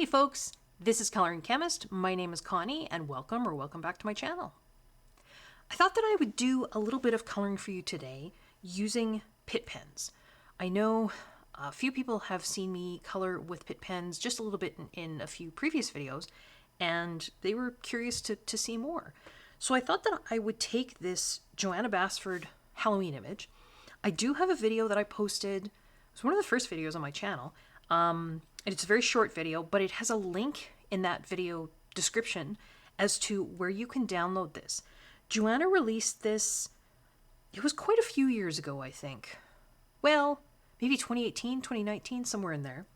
Hey folks, this is Coloring Chemist. My name is Connie and welcome back to my channel. I thought that I would do a little bit of coloring for you today using Pitt pens. I know a few people have seen me color with Pitt pens just a little bit in a few previous videos, and they were curious to see more. So I thought that I would take this Johanna Basford Halloween image. I do have a video that I posted. It was one of the first videos on my channel. It's a very short video, but it has a link in that video description as to where you can download this. Johanna released this, it was quite a few years ago, I think. Well, maybe 2018, 2019, somewhere in there.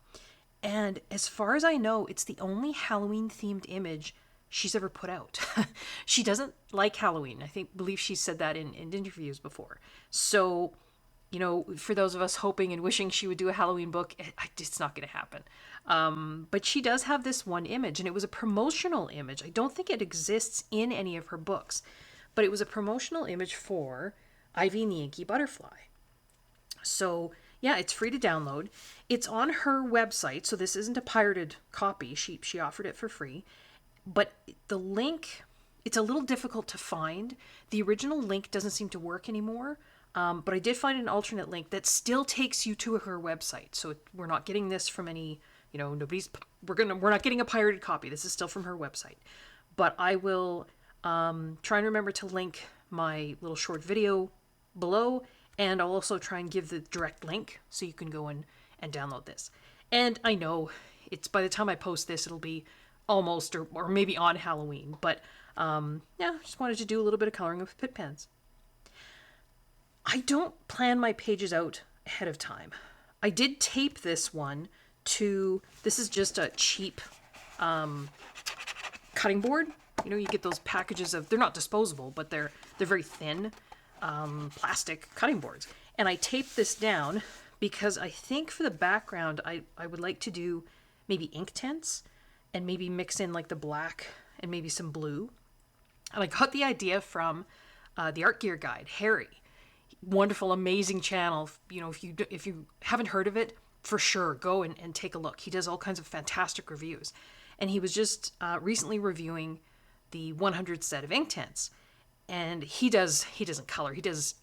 And as far as I know, it's the only Halloween-themed image she's ever put out. She doesn't like Halloween. Believe she's said that in interviews before. So, you know, for those of us hoping and wishing she would do a Halloween book, it's not going to happen. But she does have this one image, and it was a promotional image. I don't think it exists in any of her books, but it was a promotional image for Ivy and the Inky Butterfly. So, yeah, it's free to download. It's on her website, so this isn't a pirated copy. She offered it for free. But the link, it's a little difficult to find. The original link doesn't seem to work anymore. But I did find an alternate link that still takes you to her website. So we're not getting this from any, you know, we're not getting a pirated copy. This is still from her website. But I will try and remember to link my little short video below, and I'll also try and give the direct link so you can go and download this. And I know it's, by the time I post this, it'll be almost or maybe on Halloween. But yeah, just wanted to do a little bit of coloring with Pitt pens. I don't plan my pages out ahead of time. I did tape this one to, this is just a cheap cutting board. You know, you get those packages of, they're not disposable, but they're very thin plastic cutting boards. And I taped this down because I think for the background, I would like to do maybe Inktense and maybe mix in like the black and maybe some blue. And I got the idea from the Art Gear Guide, Harry. Wonderful, amazing channel. You know, if you haven't heard of it, for sure go and take a look. He does all kinds of fantastic reviews, and he was just recently reviewing the 100 set of Inktense, and he doesn't color. He does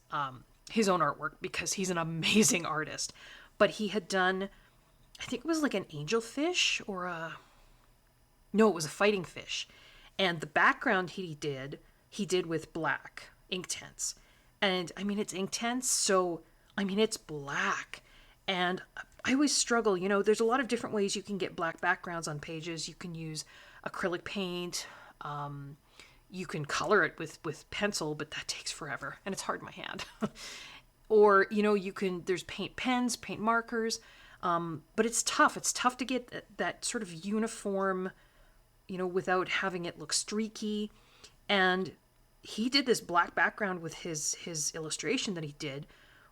his own artwork because he's an amazing artist. But he had done, I think it was like an angelfish or it was a fighting fish, and the background he did with black Inktense. And I mean, it's Inktense, so I mean, it's black. And I always struggle, you know, there's a lot of different ways you can get black backgrounds on pages. You can use acrylic paint. You can color it with pencil, but that takes forever and it's hard in my hand. Or, you know, there's paint pens, paint markers. But it's tough. It's tough to get that sort of uniform, you know, without having it look streaky. And he did this black background with his illustration that he did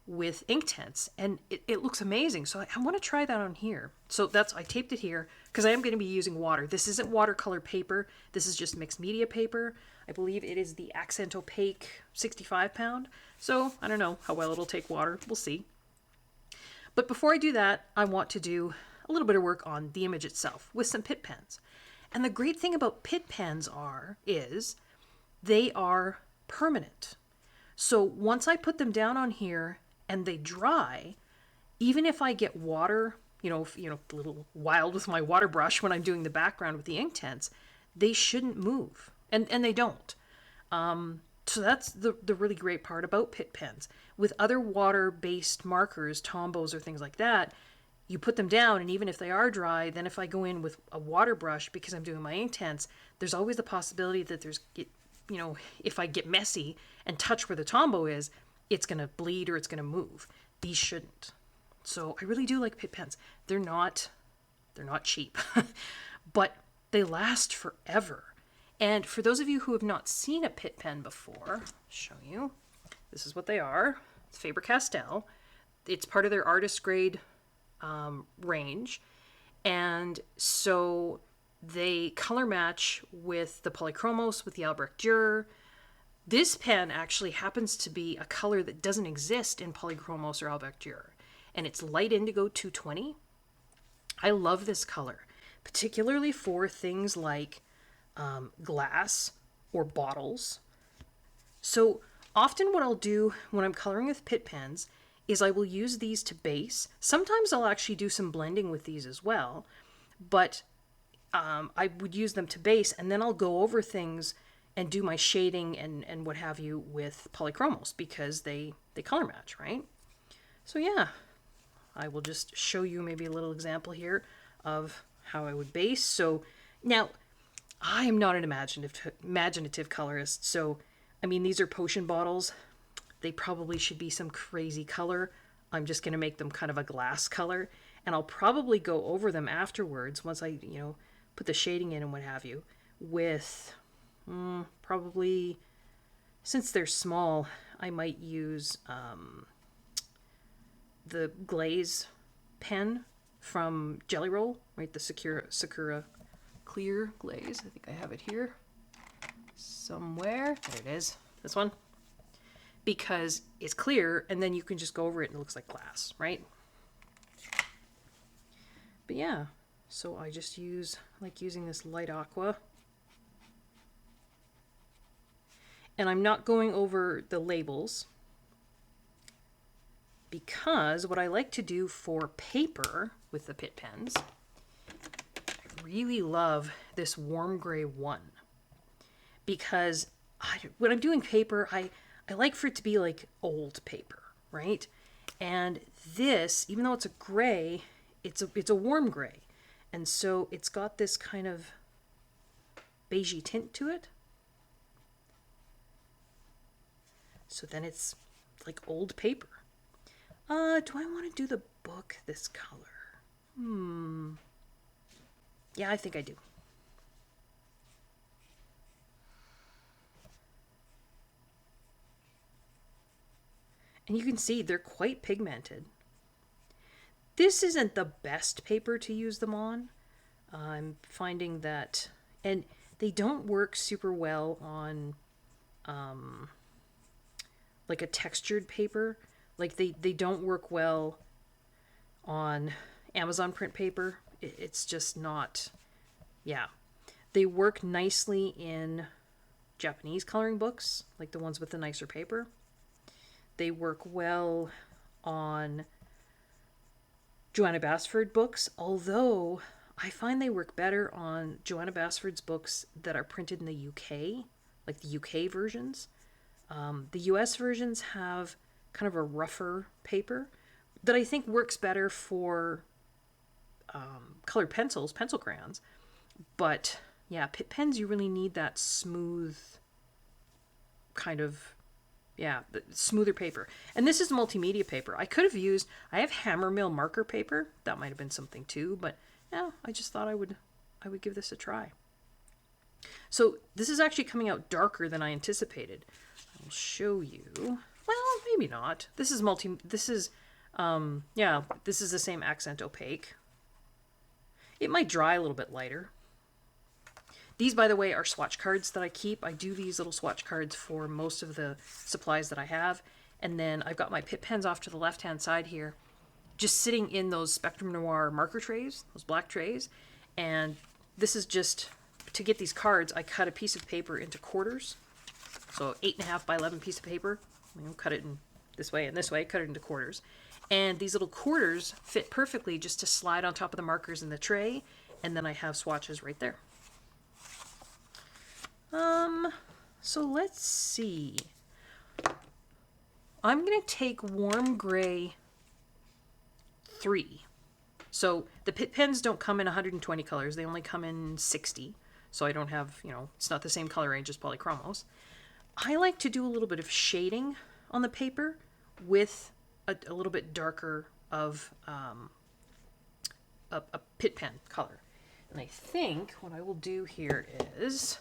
with Inktense, and it looks amazing. So I want to try that on here. So I taped it here because I am going to be using water. This isn't watercolor paper. This is just mixed media paper. I believe it is the Accent Opaque 65 pound. So I don't know how well it'll take water. We'll see. But before I do that, I want to do a little bit of work on the image itself with some Pitt pens. And the great thing about Pitt pens is they are permanent. So once I put them down on here and they dry, even if I get water, a little wild with my water brush when I'm doing the background with the Inktense, they shouldn't move, and they don't. So that's the really great part about Pitt pens. With other water-based markers, Tombows or things like that, you put them down, and even if they are dry, then if I go in with a water brush because I'm doing my Inktense, there's always the possibility that if I get messy and touch where the Tombow is, it's going to bleed or it's going to move. These shouldn't. So I really do like Pitt pens. They're not cheap, but they last forever. And for those of you who have not seen a Pitt pen before, I'll show you. This is what they are. It's Faber-Castell. It's part of their artist grade range. And so they color match with the Polychromos, with the Albrecht Dürer. This pen actually happens to be a color that doesn't exist in Polychromos or Albrecht Dürer, and it's light indigo 220. I love this color particularly for things like glass or bottles. So often what I'll do when I'm coloring with Pitt pens is I will use these to base. Sometimes I'll actually do some blending with these as well, but I would use them to base, and then I'll go over things and do my shading and what have you with polychromos because they color match, right? So yeah, I will just show you maybe a little example here of how I would base. So now, I am not an imaginative colorist, so I mean, these are potion bottles. They probably should be some crazy color. I'm just going to make them kind of a glass color, and I'll probably go over them afterwards once I, put the shading in and what have you, with probably, since they're small, I might use the glaze pen from Jelly Roll, right? The Sakura clear glaze. I think I have it here somewhere. There it is. This one. Because it's clear, and then you can just go over it and it looks like glass, right? But yeah, so I just like using this light aqua. And I'm not going over the labels because what I like to do for paper with the Pitt pens, I really love this warm gray one. Because when I'm doing paper, I like for it to be like old paper, right? And this, even though it's a gray, it's a warm gray. And so it's got this kind of beigey tint to it. So then it's like old paper. Do I want to do the book this color? Yeah, I think I do. And you can see they're quite pigmented. This isn't the best paper to use them on. I'm finding that, and they don't work super well on like a textured paper. Like they don't work well on Amazon print paper. It's just not, yeah. They work nicely in Japanese coloring books, like the ones with the nicer paper. They work well on Johanna Basford books, although I find they work better on Johanna Basford's books that are printed in the UK, like the UK versions. The US versions have kind of a rougher paper that I think works better for colored pencils, pencil crayons. But yeah, Pitt pens, you really need that smooth kind of, yeah, the smoother paper. And this is multimedia paper. I have Hammermill marker paper. That might have been something too, but yeah, I just thought I would give this a try. So this is actually coming out darker than I anticipated. I'll show you. Well, maybe not. This is this is the same accent opaque. It might dry a little bit lighter. These, by the way, are swatch cards that I keep. I do these little swatch cards for most of the supplies that I have. And then I've got my Pitt pens off to the left-hand side here, just sitting in those Spectrum Noir marker trays, those black trays. And this is just, to get these cards, I cut a piece of paper into quarters. So 8.5 by 11 piece of paper. Cut it in this way and this way, cut it into quarters. And these little quarters fit perfectly just to slide on top of the markers in the tray. And then I have swatches right there. So let's see. I'm going to take Warm Gray 3. So the Pitt pens don't come in 120 colors. They only come in 60. So I don't have, it's not the same color range as polychromos. I like to do a little bit of shading on the paper with a little bit darker of a Pitt pen color. And I think what I will do here is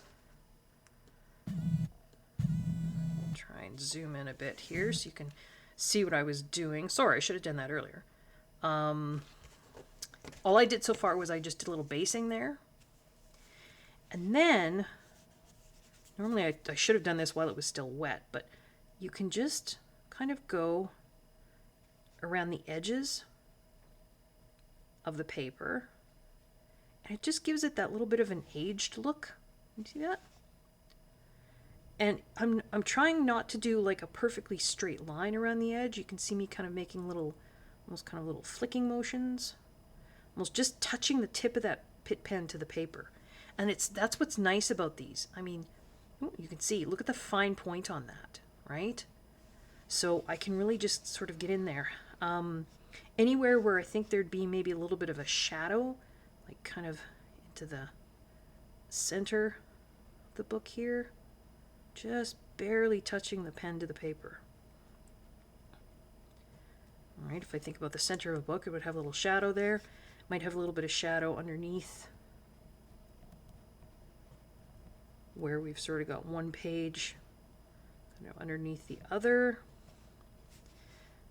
try and zoom in a bit here so you can see what I was doing. Sorry, I should have done that earlier. All I did so far was I just did a little basing there. And then, normally I should have done this while it was still wet, but you can just kind of go around the edges of the paper And it just gives it that little bit of an aged look. You see that? And I'm trying not to do like a perfectly straight line around the edge. You can see me kind of making little, almost kind of little flicking motions. Almost just touching the tip of that Pitt pen to the paper. And that's what's nice about these. I mean, you can see, look at the fine point on that, right? So I can really just sort of get in there. Anywhere where I think there'd be maybe a little bit of a shadow, like kind of into the center of the book here, just barely touching the pen to the paper. All right, if I think about the center of a book, it would have a little shadow there. Might have a little bit of shadow underneath where we've sort of got one page kind of underneath the other.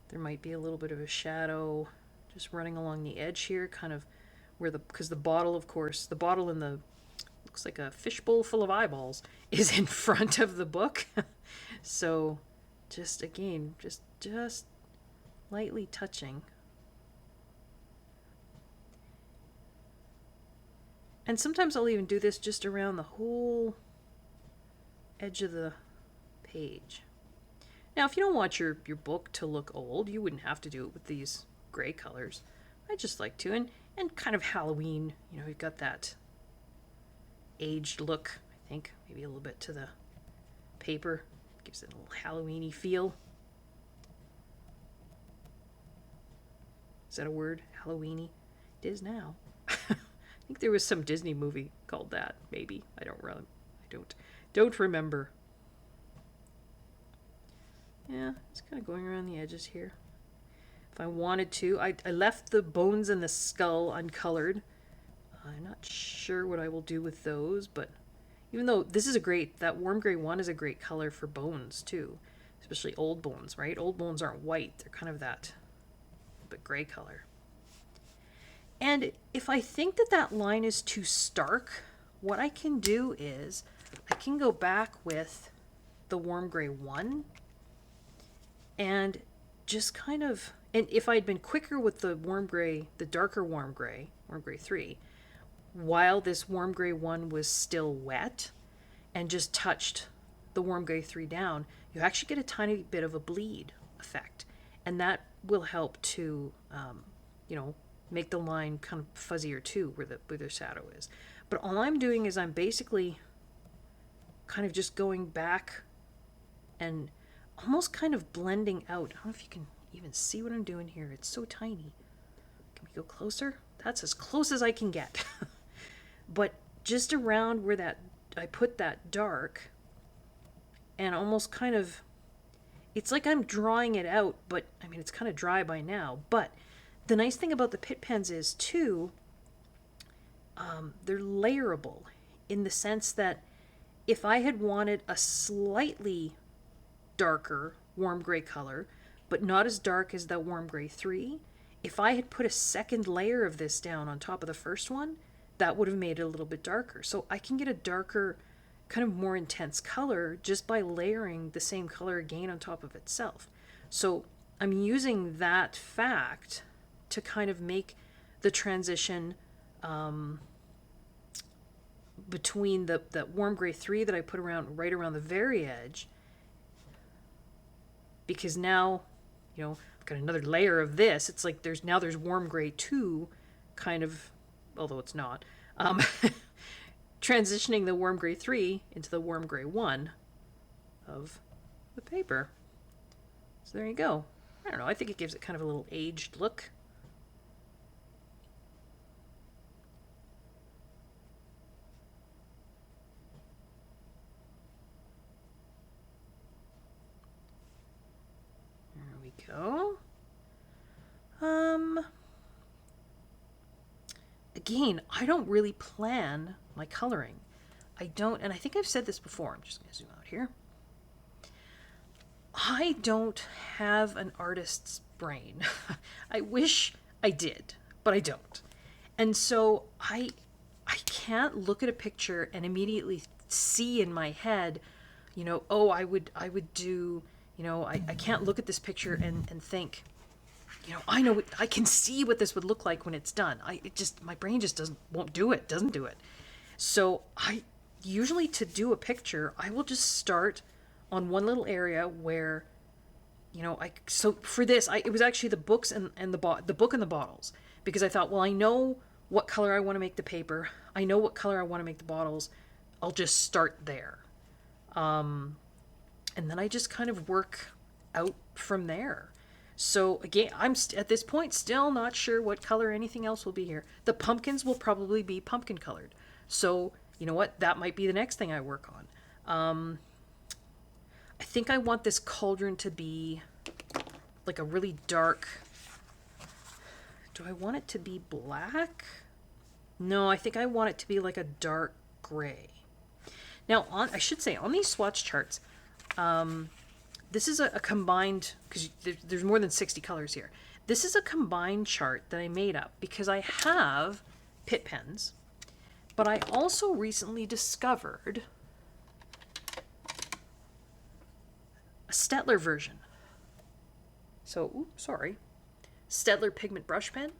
There might be a little bit of a shadow just running along the edge here, kind of where because the bottle, of course, the bottle in the, looks like a fishbowl full of eyeballs, is in front of the book. So just again, just lightly touching. And sometimes I'll even do this just around the whole edge of the page. Now, if you don't want your book to look old, you wouldn't have to do it with these gray colors. I just like to, and kind of Halloween, you know, you've got that aged look, I think, maybe a little bit to the paper. Gives it a little Halloween-y feel. Is that a word? Halloween-y? It is now. I think there was some Disney movie called that, maybe. I don't remember. Yeah, it's kind of going around the edges here. If I wanted to, I left the bones and the skull uncolored. I'm not sure what I will do with those, but even though this is that warm gray one is a great color for bones too, especially old bones, right? Old bones aren't white, they're kind of that but gray color. And if I think that line is too stark, what I can do is I can go back with the warm gray 1 and just kind of, and if I'd been quicker with the warm gray, the darker warm gray 3, while this warm gray 1 was still wet, and just touched the warm gray 3 down, you actually get a tiny bit of a bleed effect. And that will help to, make the line kind of fuzzier too, where the shadow is. But all I'm doing is I'm basically kind of just going back and almost kind of blending out. I don't know if you can even see what I'm doing here. It's so tiny. Can we go closer? That's as close as I can get. But just around where I put that dark, and almost kind of, it's like I'm drawing it out, but I mean, it's kind of dry by now. But the nice thing about the Pitt pens is too, they're layerable in the sense that if I had wanted a slightly darker warm gray color, but not as dark as that warm gray 3, if I had put a second layer of this down on top of the first one, that would have made it a little bit darker. So I can get a darker, kind of more intense color just by layering the same color again on top of itself. So I'm using that fact to kind of make the transition between that warm gray 3 that I put right around the very edge, because now, I've got another layer of this. It's like there's warm gray 2 kind of, although it's not, transitioning the warm gray 3 into the warm gray 1 of the paper. So there you go. I don't know, I think it gives it kind of a little aged look. There we go. Again, I don't really plan my coloring. I don't, and I think I've said this before. I'm just going to zoom out here. I don't have an artist's brain. I wish I did, but I don't. And so I can't look at a picture and immediately see in my head, I would do, I can't look at this picture and think, I can see what this would look like when it's done. My brain just won't do it, doesn't do it. So I usually, to do a picture, I will just start on one little area where, so for this, it was actually the books and the book and the bottles, because I thought, well, I know what color I want to make the paper. I know what color I want to make the bottles. I'll just start there. And then I just kind of work out from there. So again, I'm at this point still not sure what color anything else will be here. The pumpkins will probably be pumpkin colored. So you know what? That might be the next thing I work on. I think I want this cauldron to be like a really dark... Do I want it to be black? No, I think I want it to be like a dark gray. Now, I should say, on these swatch charts, this is a combined, because there's more than 60 colors here. This is a combined chart that I made up because I have Pitt pens, but I also recently discovered a Staedtler version. So, Staedtler Pigment Brush Pen.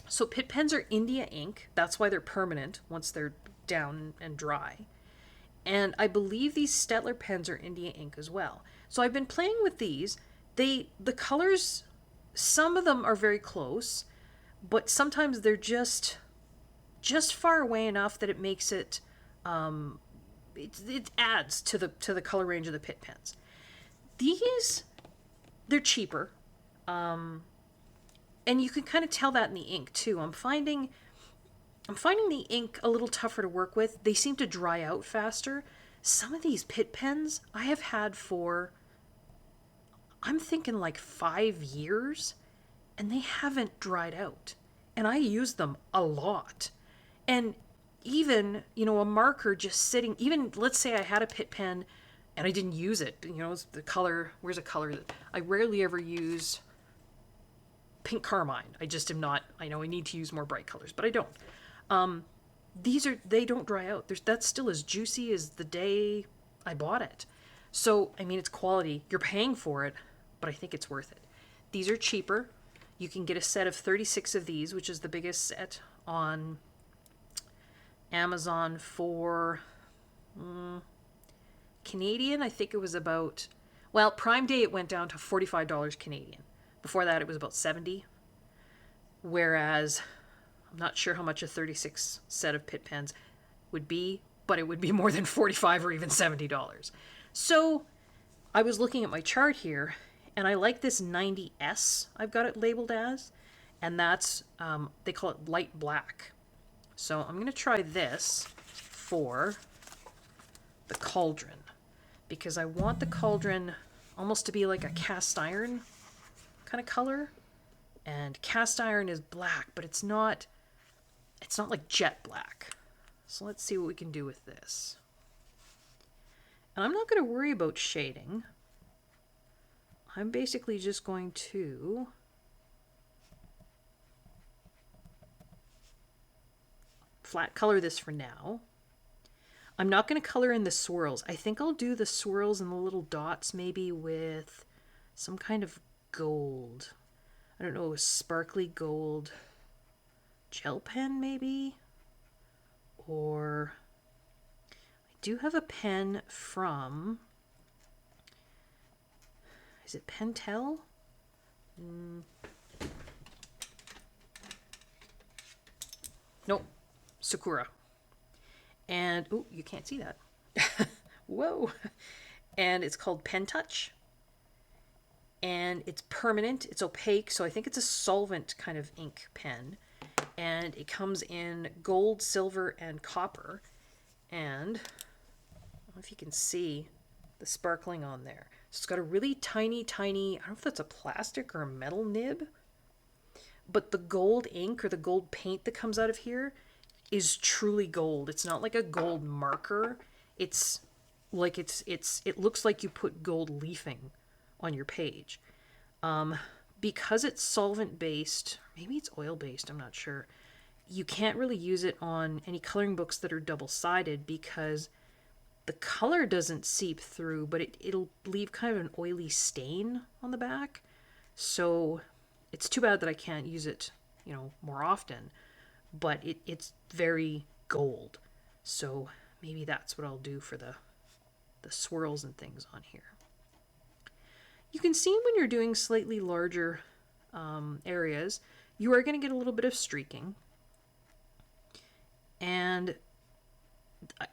So Pitt pens are India ink. That's why they're permanent once they're down and dry. And I believe these Staedtler pens are India ink as well. So I've been playing with these. The colors, some of them are very close, but sometimes they're just far away enough that it makes it, it adds to the color range of the Pitt pens. These, they're cheaper. And you can kind of tell that in the ink too. I'm finding the ink a little tougher to work with. They seem to dry out faster. Some of these Pitt pens I have had for, I'm thinking like 5 years, and they haven't dried out. And I use them a lot. And even, a marker just sitting, even let's say I had a Pitt pen and I didn't use it. It's the color, where's a color that I rarely ever use? Pink carmine. I just am not, I know I need to use more bright colors, but I don't. They don't dry out. That's still as juicy as the day I bought it. So, it's quality. You're paying for it, but I think it's worth it. These are cheaper. You can get a set of 36 of these, which is the biggest set on Amazon for Canadian. I think it was about, Prime Day it went down to $45 Canadian. Before that it was about 70. Whereas I'm not sure how much a 36 set of Pitt pens would be, but it would be more than $45 or even $70. So I was looking at my chart here, and I like this 90S I've got it labeled as, and that's, they call it light black. So I'm going to try this for the cauldron, because I want the cauldron almost to be like a cast iron kind of color. And cast iron is black, but it's not like jet black. So let's see what we can do with this. And I'm not going to worry about shading. I'm basically just going to flat color this for now. I'm not going to color in the swirls. I think I'll do the swirls and the little dots maybe with some kind of gold. I don't know, a sparkly gold gel pen maybe? Or I do have a pen from, is it Pentel? Nope, Sakura. And, oh, you can't see that. Whoa. And it's called Pen Touch. And it's permanent, it's opaque, so I think it's a solvent kind of ink pen. And it comes in gold, silver, and copper. And I don't know if you can see the sparkling on there. So it's got a really tiny, I don't know if that's a plastic or a metal nib, but the gold ink or the gold paint that comes out of here is truly gold. It's not like a gold marker. It's like it looks like you put gold leafing on your page. Because it's solvent based, maybe it's oil based, I'm not sure. You can't really use it on any coloring books that are double-sided because the color doesn't seep through, but it'll leave kind of an oily stain on the back. So It's too bad that I can't use it, you know, more often, but it's very gold. So maybe that's what I'll do for the swirls and things on here. You can see when you're doing slightly larger areas, you are going to get a little bit of streaking. And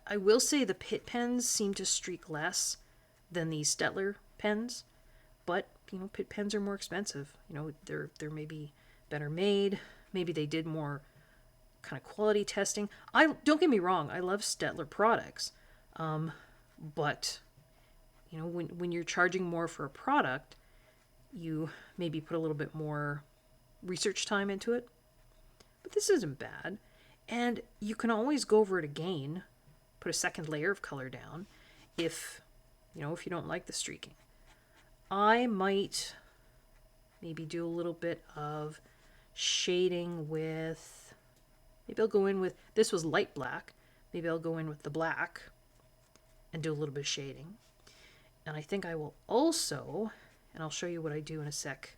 I will say the Pitt pens seem to streak less than these Staedtler pens, but you know, Pitt pens are more expensive. You know, they're maybe better made. Maybe they did more kind of quality testing. Don't get me wrong, I love Staedtler products, but you know, when you're charging more for a product, you maybe put a little bit more research time into it. But this isn't bad, and you can always go over it again, put a second layer of color down, if you know, if you don't like the streaking. I might maybe do a little bit of shading with, maybe I'll go in with, this was light black, maybe I'll go in with the black and do a little bit of shading. And I think I will also, and I'll show you what I do in a sec,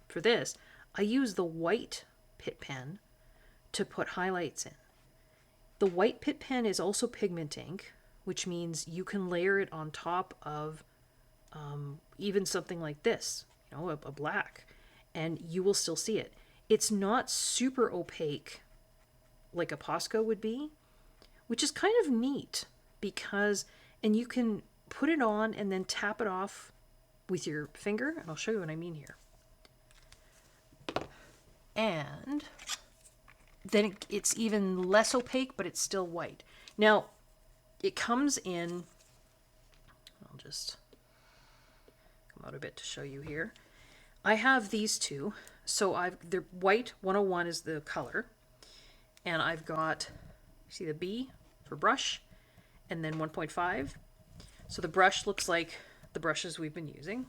for this, I use the white Pitt pen to put highlights in. The white Pitt pen is also pigment ink, which means you can layer it on top of even something like this, you know, a black, and you will still see it. It's not super opaque like a Posca would be, which is kind of neat because, and you can put it on and then tap it off with your finger, and I'll show you what I mean here. And then it's even less opaque, but it's still white. Now, it comes in, I'll just come out a bit to show you here. I have these two. So they're white 101 is the color. And I've got, see the B for brush, and then 1.5. So the brush looks like the brushes we've been using.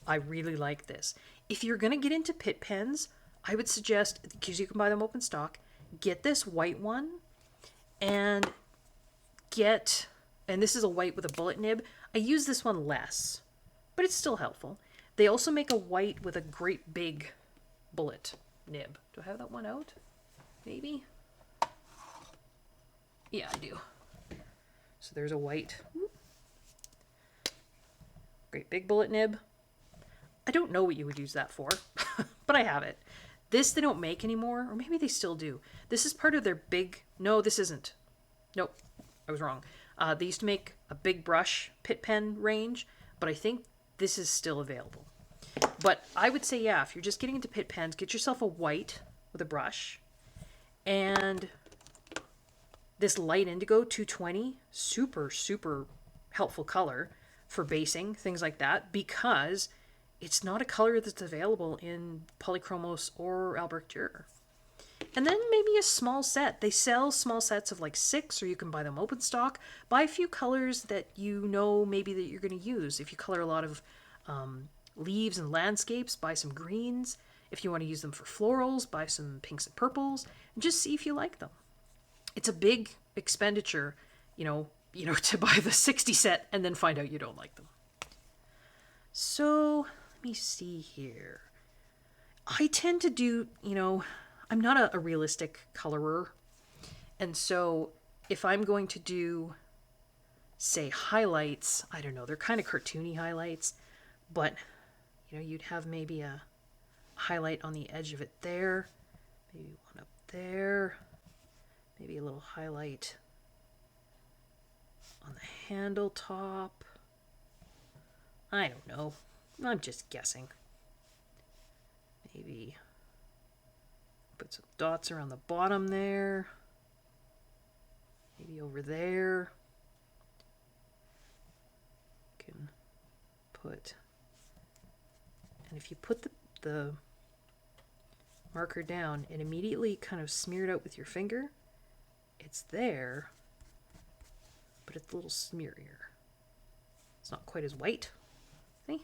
I really like this. If you're going to get into Pitt pens, I would suggest, because you can buy them open stock, get this white one and get, and this is a white with a bullet nib. I use this one less, but it's still helpful. They also make a white with a great big bullet nib. Do I have that one out? Maybe? Yeah, I do. So there's a white. Great big bullet nib. I don't know what you would use that for, but I have it. This they don't make anymore, or maybe they still do. This is part of their big, no, this isn't. Nope, I was wrong. They used to make a big brush Pitt pen range, but I think this is still available. But I would say, yeah, if you're just getting into Pitt pens, get yourself a white with a brush. And this light indigo 220, super, super helpful color for basing, things like that, because it's not a color that's available in Polychromos or Albrecht Dürer. And then maybe a small set. They sell small sets of like 6, or you can buy them open stock. Buy a few colors that you know maybe that you're going to use. If you color a lot of leaves and landscapes, buy some greens. If you want to use them for florals, buy some pinks and purples, and just see if you like them. It's a big expenditure, you know, to buy the 60 set and then find out you don't like them. So let me see here. I tend to do, I'm not a realistic colorer. And so if I'm going to do, say, highlights, I don't know, they're kind of cartoony highlights, but, you'd have maybe a highlight on the edge of it there, maybe one up there, maybe a little highlight on the handle top. I don't know. I'm just guessing. Maybe put some dots around the bottom there. Maybe over there. Can put, and if you put the marker down and immediately kind of smear it out with your finger, it's there, but it's a little smearier. It's not quite as white. See?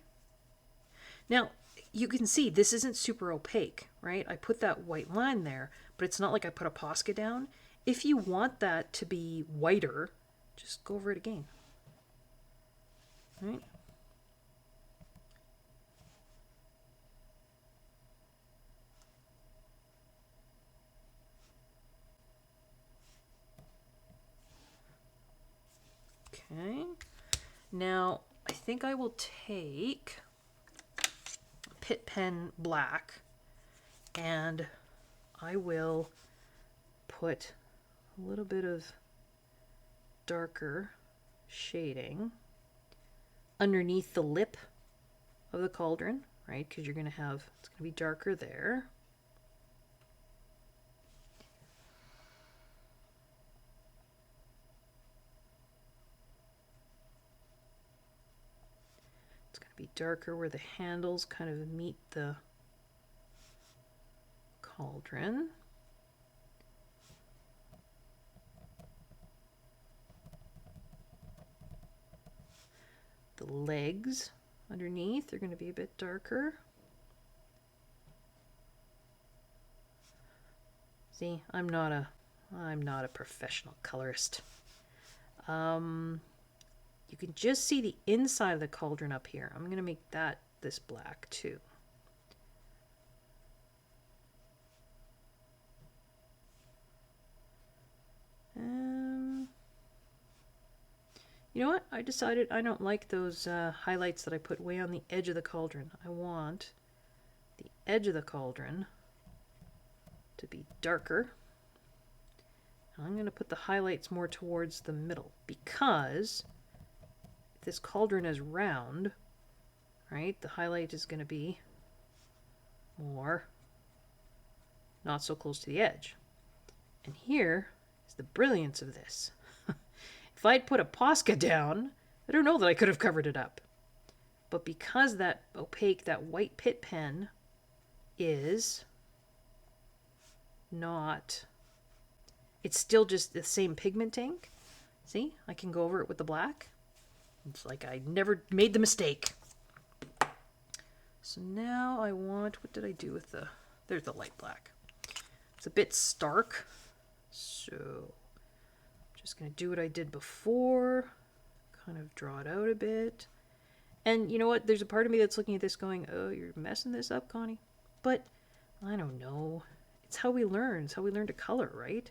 Now, you can see this isn't super opaque, right? I put that white line there, but it's not like I put a Posca down. If you want that to be whiter, just go over it again. Right? Now, I think I will take Pitt Pen Black and I will put a little bit of darker shading underneath the lip of the cauldron, right? Because you're going to have, it's going to be darker there. It's going to be darker where the handles kind of meet the cauldron. The legs underneath are going to be a bit darker. See, I'm not a professional colorist. You can just see the inside of the cauldron up here. I'm going to make that this black too. You know what? I decided I don't like those highlights that I put way on the edge of the cauldron. I want the edge of the cauldron to be darker. I'm going to put the highlights more towards the middle because if this cauldron is round, right, the highlight is going to be more not so close to the edge. And here is the brilliance of this. If I'd put a Posca down, I don't know that I could have covered it up. But because that opaque, that white Pitt pen is not, it's still just the same pigment ink. See, I can go over it with the black. It's like I never made the mistake. So now I want, what did I do with there's the light black. It's a bit stark. So just going to do what I did before, kind of draw it out a bit. And you know what? There's a part of me that's looking at this going, oh, you're messing this up, Connie. But I don't know. It's how we learn. It's how we learn to color, right?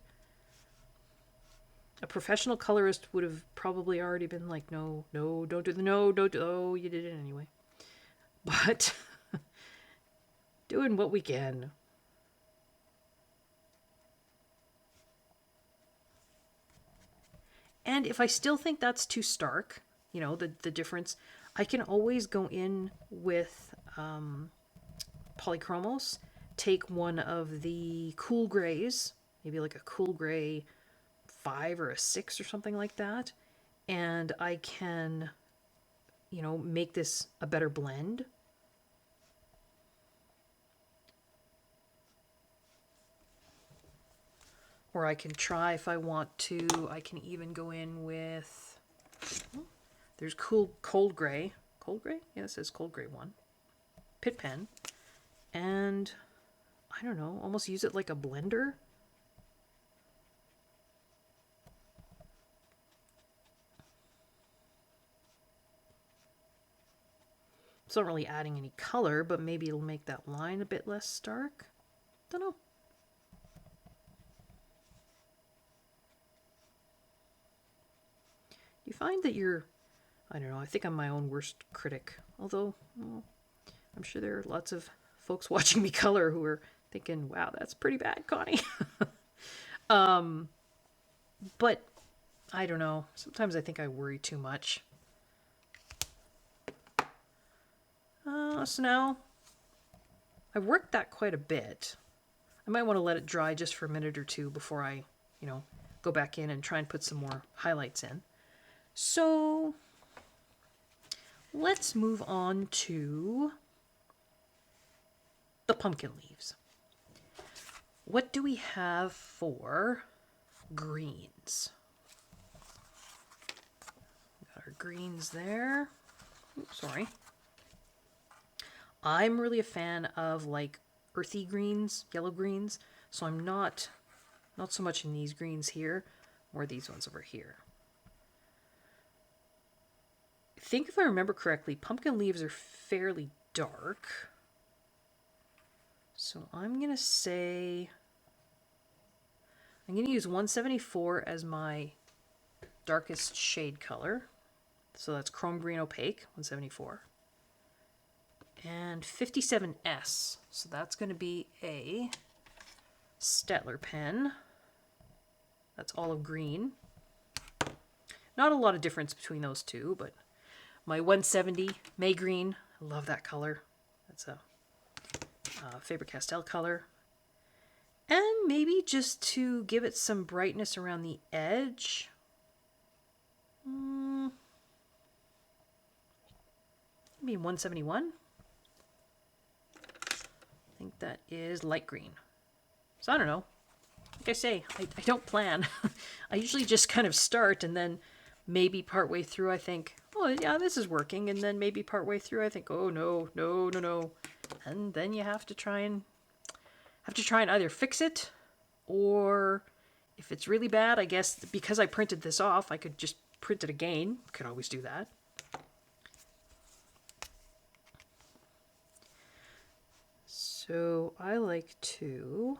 A professional colorist would have probably already been like, no, don't do the no, don't do, oh, you did it anyway. But doing what we can. And if I still think that's too stark, you know, the difference, I can always go in with polychromos, take one of the cool grays, maybe like a cool gray 5 or a 6 or something like that, and I can, you know, make this a better blend. Or I can try, if I want to, I can even go in with, there's cold gray. Cold gray? Yeah, it says cold gray one. Pitt pen. And, I don't know, almost use it like a blender. It's not really adding any color, but maybe it'll make that line a bit less stark. Don't know. You find that I don't know, I think I'm my own worst critic. Although, well, I'm sure there are lots of folks watching me color who are thinking, wow, that's pretty bad, Connie. But I don't know. Sometimes I think I worry too much. So now I've worked that quite a bit. I might want to let it dry just for a minute or two before I, you know, go back in and try and put some more highlights in. So let's move on to the pumpkin leaves. What do we have for greens? Got our greens there. Oops, sorry. I'm really a fan of like earthy greens, yellow greens, so I'm not so much in these greens here, or these ones over here. I think if I remember correctly, pumpkin leaves are fairly dark. So I'm going to say, I'm going to use 174 as my darkest shade color. So that's chrome green opaque, 174. And 57S. So that's going to be a Staedtler pen. That's olive green. Not a lot of difference between those two, but my 170 May green. I love that color. That's a Faber-Castell color. And maybe just to give it some brightness around the edge. Maybe 171. I think that is light green. So I don't know. Like I say, I don't plan. I usually just kind of start, and then maybe partway through I think, oh yeah, this is working, and then maybe partway through I think, oh no, no, no, no. And then you have to try and either fix it, or if it's really bad, I guess because I printed this off, I could just print it again. Could always do that. So I like to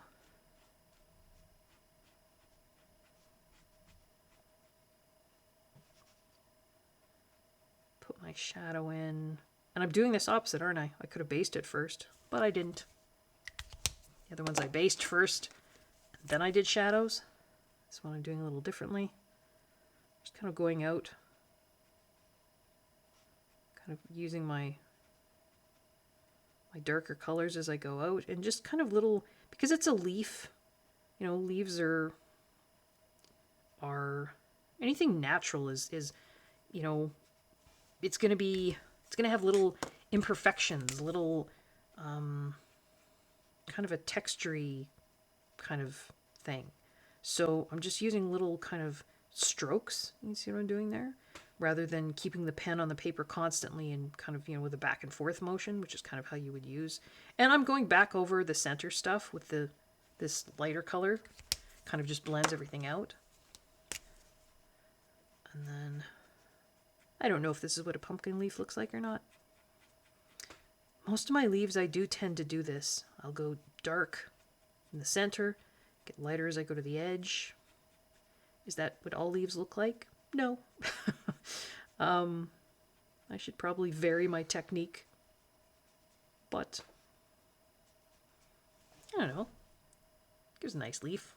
put my shadow in. And I'm doing this opposite, aren't I? I could have based it first, but I didn't. The other ones I based first, and then I did shadows. This one I'm doing a little differently. Just kind of going out, kind of using my darker colors as I go out, and just kind of little, because it's a leaf, you know, leaves are anything natural is you know, it's gonna have little imperfections, little kind of a textury kind of thing. So I'm just using little kind of strokes, you see what I'm doing there? Rather than keeping the pen on the paper constantly and kind of, you know, with a back and forth motion, which is kind of how you would use. And I'm going back over the center stuff with this lighter color, kind of just blends everything out. And then, I don't know if this is what a pumpkin leaf looks like or not. Most of my leaves, I do tend to do this. I'll go dark in the center, get lighter as I go to the edge. Is that what all leaves look like? No. I should probably vary my technique, but I don't know. Gives a nice leaf.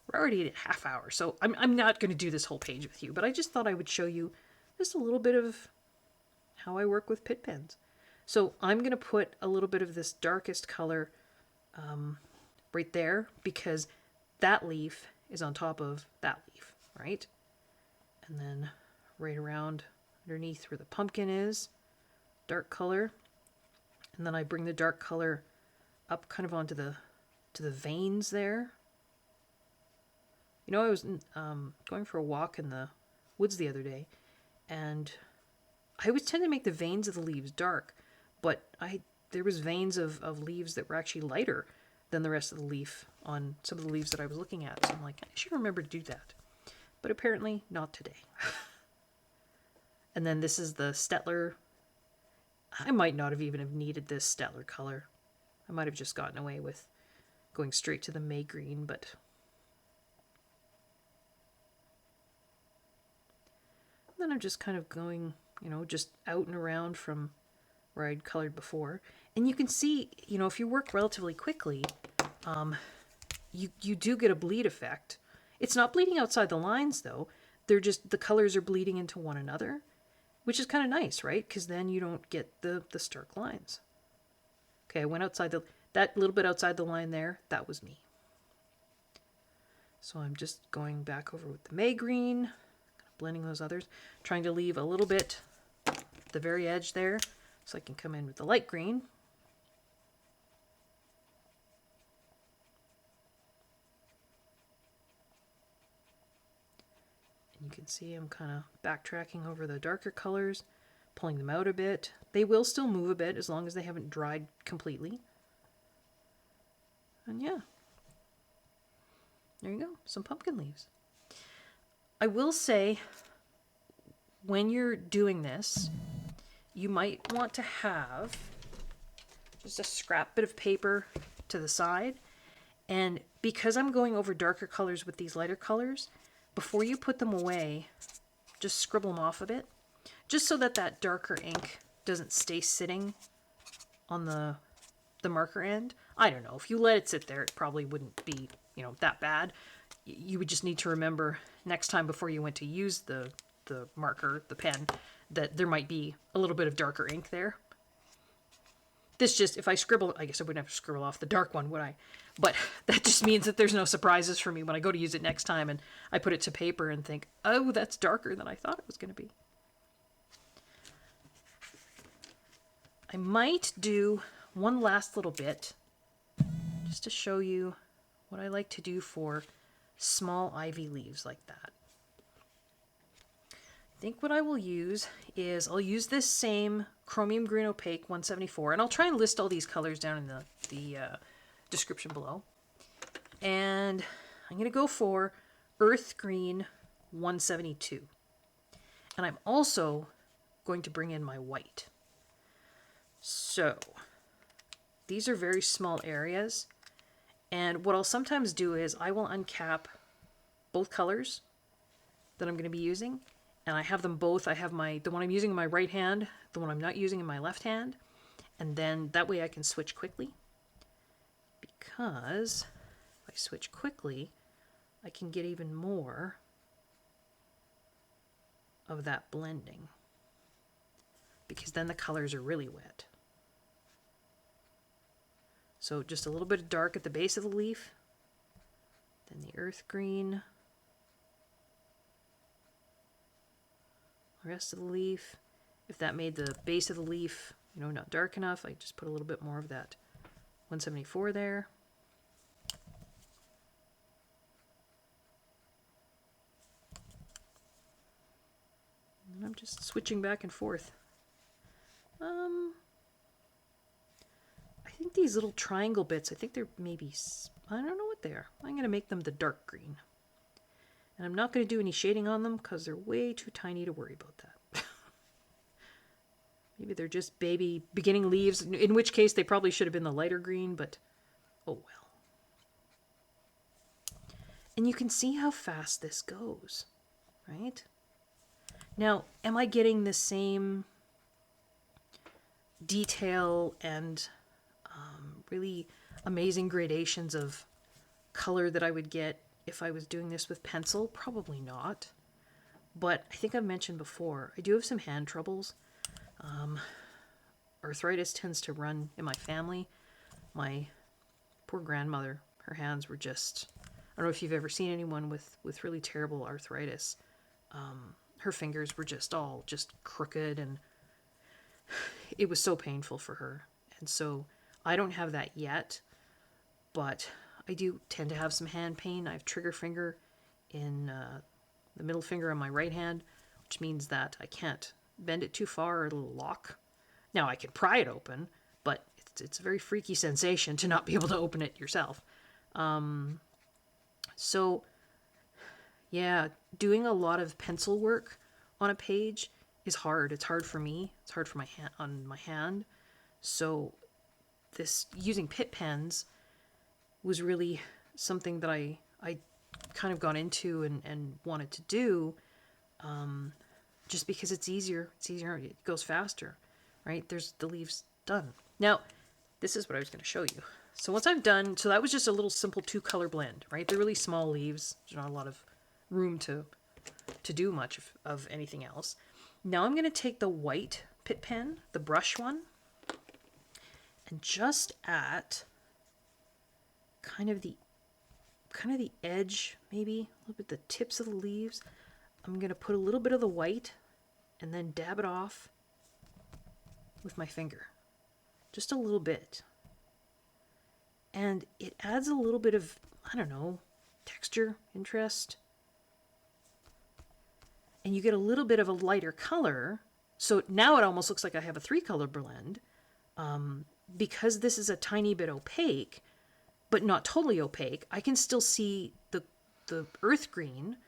We're already at a half hour, so I'm not going to do this whole page with you, but I just thought I would show you just a little bit of how I work with Pitt pens. So I'm going to put a little bit of this darkest color right there, because that leaf is on top of that leaf, right? And then right around underneath where the pumpkin is, dark color. And then I bring the dark color up kind of onto the veins there. You know, I was going for a walk in the woods the other day, and I always tend to make the veins of the leaves dark, but there was veins of leaves that were actually lighter than the rest of the leaf on some of the leaves that I was looking at. So I'm like, I should remember to do that. But apparently not today. And then this is the Staedtler. I might not have even have needed this Staedtler color. I might have just gotten away with going straight to the May green, but then I'm just kind of going, you know, just out and around from where I'd colored before. And you can see, you know, if you work relatively quickly, you do get a bleed effect. It's not bleeding outside the lines though. They're just, the colors are bleeding into one another, which is kind of nice, right? Because then you don't get the stark lines. Okay, I went outside that little bit outside the line there, that was me. So I'm just going back over with the May green, kind of blending those others, trying to leave a little bit at the very edge there, so I can come in with the light green. And you can see I'm kind of backtracking over the darker colors, pulling them out a bit. They will still move a bit as long as they haven't dried completely. And yeah, there you go, some pumpkin leaves. I will say, when you're doing this, you might want to have just a scrap bit of paper to the side. And because I'm going over darker colors with these lighter colors, before you put them away, just scribble them off a bit, just so that that darker ink doesn't stay sitting on the marker end. I don't know, if you let it sit there, it probably wouldn't be, you know, that bad. You would just need to remember next time before you went to use the marker, the pen, that there might be a little bit of darker ink there. This just, if I scribble, I guess I wouldn't have to scribble off the dark one, would I? But that just means that there's no surprises for me when I go to use it next time and I put it to paper and think, oh, that's darker than I thought it was going to be. I might do one last little bit just to show you what I like to do for small ivy leaves like that. I think what I will use is I'll use this same chromium green opaque 174, and I'll try and list all these colors down in the description below. And I'm going to go for earth green 172. And I'm also going to bring in my white. So these are very small areas, and what I'll sometimes do is I will uncap both colors that I'm going to be using, and I have them both. I have the one I'm using in my right hand, the one I'm not using in my left hand, and then that way I can switch quickly, because if I switch quickly I can get even more of that blending, because then the colors are really wet. So just a little bit of dark at the base of the leaf, then the earth green, the rest of the leaf. If that made the base of the leaf, you know, not dark enough, I just put a little bit more of that 174 there. And I'm just switching back and forth. I think these little triangle bits, I think they're maybe, I don't know what they are. I'm going to make them the dark green. And I'm not going to do any shading on them because they're way too tiny to worry about that. Maybe they're just baby beginning leaves, in which case they probably should have been the lighter green, but oh well. And you can see how fast this goes, right? Now, am I getting the same detail and really amazing gradations of color that I would get if I was doing this with pencil? Probably not. But I think I've mentioned before, I do have some hand troubles. Arthritis tends to run in my family. My poor grandmother, her hands were just, I don't know if you've ever seen anyone with really terrible arthritis. Her fingers were just all just crooked, and it was so painful for her. And so I don't have that yet, but I do tend to have some hand pain. I have trigger finger in the middle finger on my right hand, which means that I can't bend it too far or it'll lock. Now I can pry it open, but it's a very freaky sensation to not be able to open it yourself. So yeah, doing a lot of pencil work on a page is hard. It's hard for me. It's hard for my hand, on my hand. So this using Pitt pens was really something that I kind of got into and wanted to do, just because it's easier. It's easier. It goes faster, right? There's the leaves done. Now, this is what I was going to show you. So once I'm done, so that was just a little simple 2-color blend, right? They're really small leaves. There's not a lot of room to do much of anything else. Now I'm going to take the white Pitt pen, the brush one, and just at kind of the edge, maybe a little bit the tips of the leaves, I'm going to put a little bit of the white and then dab it off with my finger. Just a little bit. And it adds a little bit of, I don't know, texture, interest. And you get a little bit of a lighter color. So now it almost looks like I have a 3-color blend. Because this is a tiny bit opaque, but not totally opaque, I can still see the earth green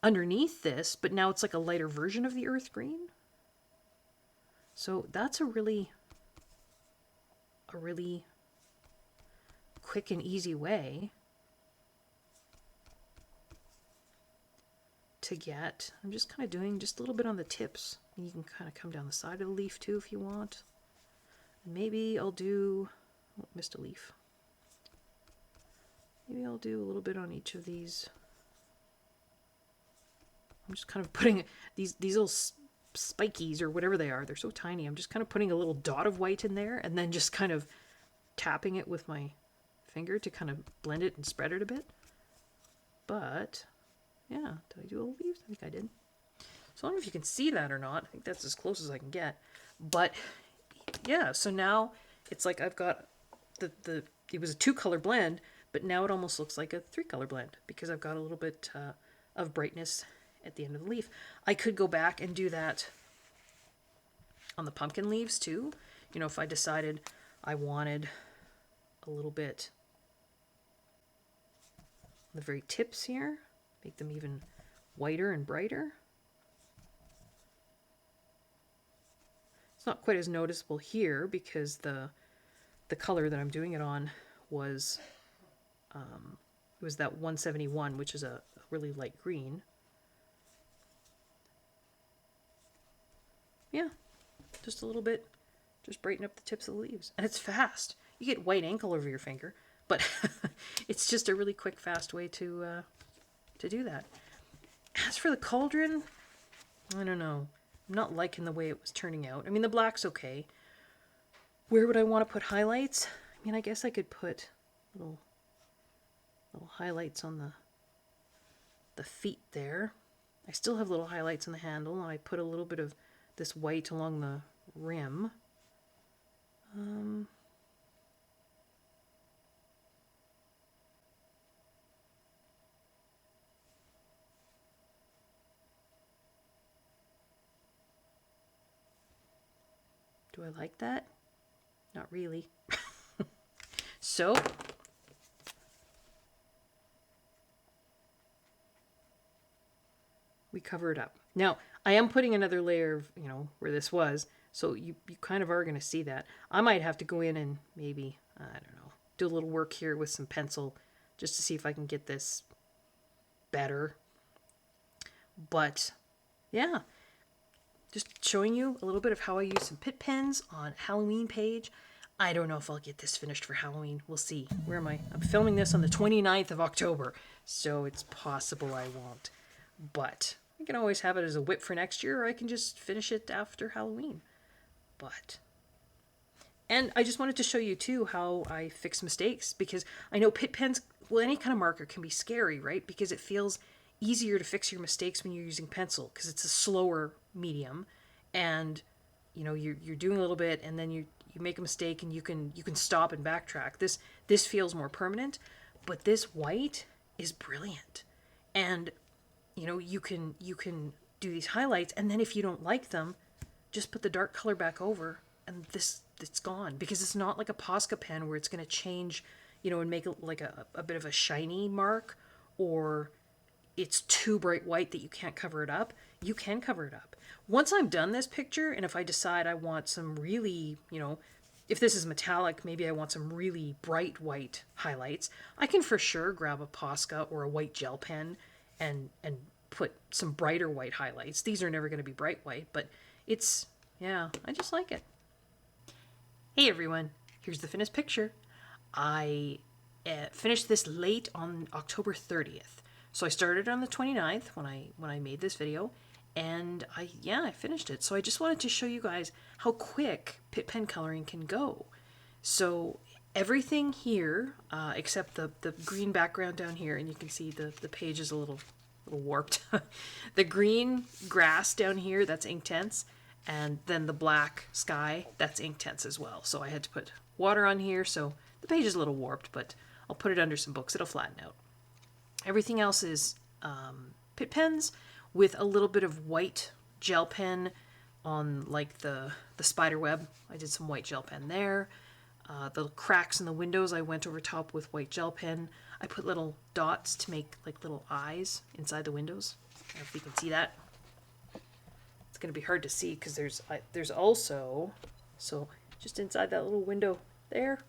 underneath this, but now it's like a lighter version of the earth green. So that's a really quick and easy way to get, I'm just kind of doing just a little bit on the tips. And you can kind of come down the side of the leaf too if you want. And maybe I'll do, oh, missed a leaf. Maybe I'll do a little bit on each of these. I'm just kind of putting these little spikies or whatever they are. They're so tiny. I'm just kind of putting a little dot of white in there and then just kind of tapping it with my finger to kind of blend it and spread it a bit. But yeah, did I do all leaves? I think I did. So I don't know if you can see that or not. I think that's as close as I can get. But yeah, so now it's like I've got it was a 2-color blend, but now it almost looks like a 3-color blend because I've got a little bit of brightness at the end of the leaf. I could go back and do that on the pumpkin leaves too. You know, if I decided I wanted a little bit on the very tips here, make them even whiter and brighter. It's not quite as noticeable here because the color that I'm doing it on was it was that 171, which is a really light green. Yeah, just a little bit, just brighten up the tips of the leaves. And it's fast. You get white ink all over your finger, but it's just a really quick, fast way to do that. As for the cauldron, I don't know. I'm not liking the way it was turning out. I mean, the black's okay. Where would I want to put highlights? I mean, I guess I could put little highlights on the feet there. I still have little highlights on the handle, and I put a little bit of this white along the rim. Do I like that? Not really. So we cover it up. Now, I am putting another layer of, you know, where this was, so you kind of are going to see that. I might have to go in and maybe, I don't know, do a little work here with some pencil just to see if I can get this better. But yeah, just showing you a little bit of how I use some Pitt pens on Halloween page. I don't know if I'll get this finished for Halloween. We'll see. Where am I? I'm filming this on the 29th of October, so it's possible I won't. But I can always have it as a whip for next year, or I can just finish it after Halloween. And I just wanted to show you too how I fix mistakes, because I know Pitt pens, well, any kind of marker can be scary, right? Because it feels easier to fix your mistakes when you're using pencil, because it's a slower medium, and you know you're doing a little bit, and then you make a mistake, and you can stop and backtrack. This feels more permanent, but this white is brilliant, and you know you can do these highlights, and then if you don't like them, just put the dark color back over, and it's gone, because it's not like a Posca pen where it's going to change, you know, and make it like a bit of a shiny mark, or it's too bright white that you can't cover it up. You can cover it up. Once I'm done this picture, and if I decide I want some really, you know, if this is metallic, maybe I want some really bright white highlights, I can for sure grab a Posca or a white gel pen and put some brighter white highlights. These are never going to be bright white, but it's, yeah, I just like it. Hey everyone, here's the finished picture. I finished this late on October 30th. So I started on the 29th when I made this video, and I finished it. So I just wanted to show you guys how quick Pitt pen coloring can go. So everything here, except the green background down here, and you can see the page is a little warped. The green grass down here, that's Inktense, and then the black sky, that's Inktense as well. So I had to put water on here, so the page is a little warped, but I'll put it under some books. It'll flatten out. Everything else is Pitt pens with a little bit of white gel pen on like the spider web. I did some white gel pen there. The cracks in the windows I went over top with white gel pen. I put little dots to make like little eyes inside the windows. I don't know if you can see that. It's going to be hard to see because there's also, so just inside that little window there,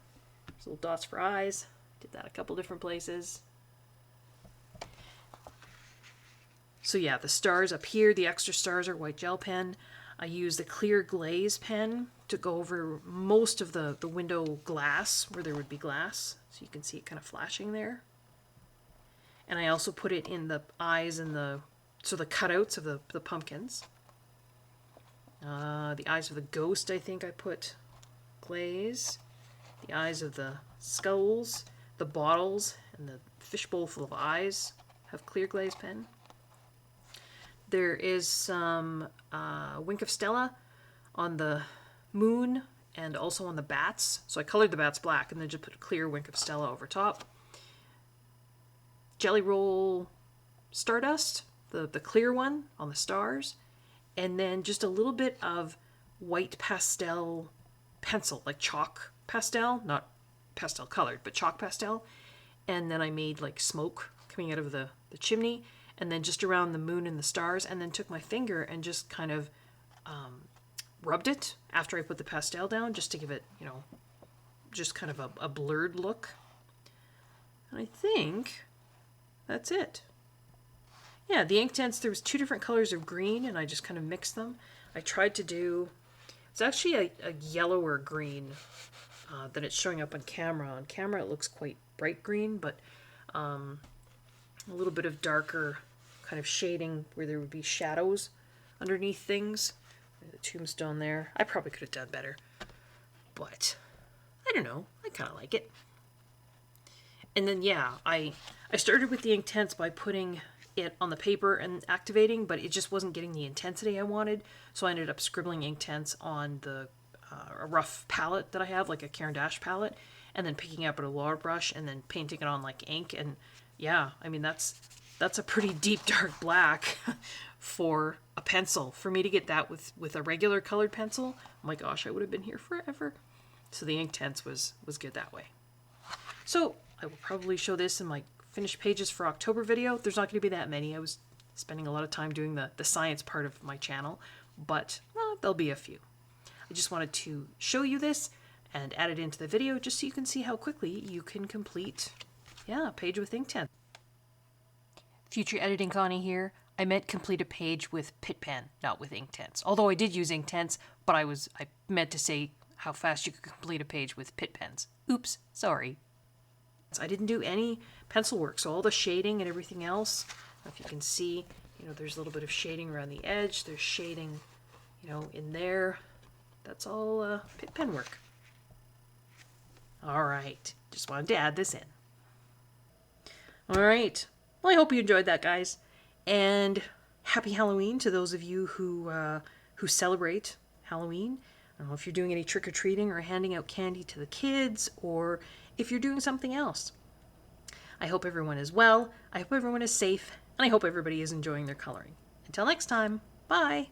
there's little dots for eyes. Did that a couple different places. So yeah, the stars up here, the extra stars are white gel pen. I use the clear glaze pen to go over most of the window glass where there would be glass. So you can see it kind of flashing there. And I also put it in the eyes and the cutouts of the pumpkins. The eyes of the ghost, I think I put glaze. The eyes of the skulls, the bottles, and the fishbowl full of eyes have clear glaze pen. There is some Wink of Stella on the moon and also on the bats. So I colored the bats black and then just put a clear Wink of Stella over top. Jelly Roll Stardust, the clear one on the stars. And then just a little bit of white pastel pencil, like chalk pastel, not pastel colored, but chalk pastel. And then I made like smoke coming out of the chimney, and then just around the moon and the stars, and then took my finger and just kind of rubbed it after I put the pastel down, just to give it, you know, just kind of a blurred look. And I think that's it. Yeah, the Inktense, there was 2 different colors of green, and I just kind of mixed them. I tried to do, it's actually a yellower green than it's showing up on camera. On camera it looks quite bright green, but a little bit of darker kind of shading where there would be shadows underneath things. The tombstone there. I probably could have done better, but I don't know. I kind of like it. And then yeah, I started with the Inktense by putting it on the paper and activating, but it just wasn't getting the intensity I wanted, so I ended up scribbling Inktense on the a rough palette that I have, like a Caran d'Ache palette, and then picking up a water brush and then painting it on like ink. And yeah, I mean that's a pretty deep dark black for a pencil. For me to get that with a regular colored pencil, oh my gosh, I would have been here forever. So the Inktense was good that way. So I will probably show this in my finished pages for October video. There's not going to be that many. I was spending a lot of time doing the science part of my channel, but there'll be a few. I just wanted to show you this and add it into the video just so you can see how quickly you can complete, a page with Inktense. Future editing Connie here. I meant complete a page with Pitt Pen, not with Inktense. Although I did use Inktense, but I meant to say how fast you could complete a page with Pitt Pens. Oops, sorry. I didn't do any pencil work, so all the shading and everything else, if you can see, there's a little bit of shading around the edge, there's shading, in there. That's all Pitt Pen work. All right, just wanted to add this in. All right, well, I hope you enjoyed that, guys, and happy Halloween to those of you who celebrate Halloween. I don't know if you're doing any trick-or-treating or handing out candy to the kids, or if you're doing something else. I hope everyone is well, I hope everyone is safe, and I hope everybody is enjoying their coloring. Until next time, bye!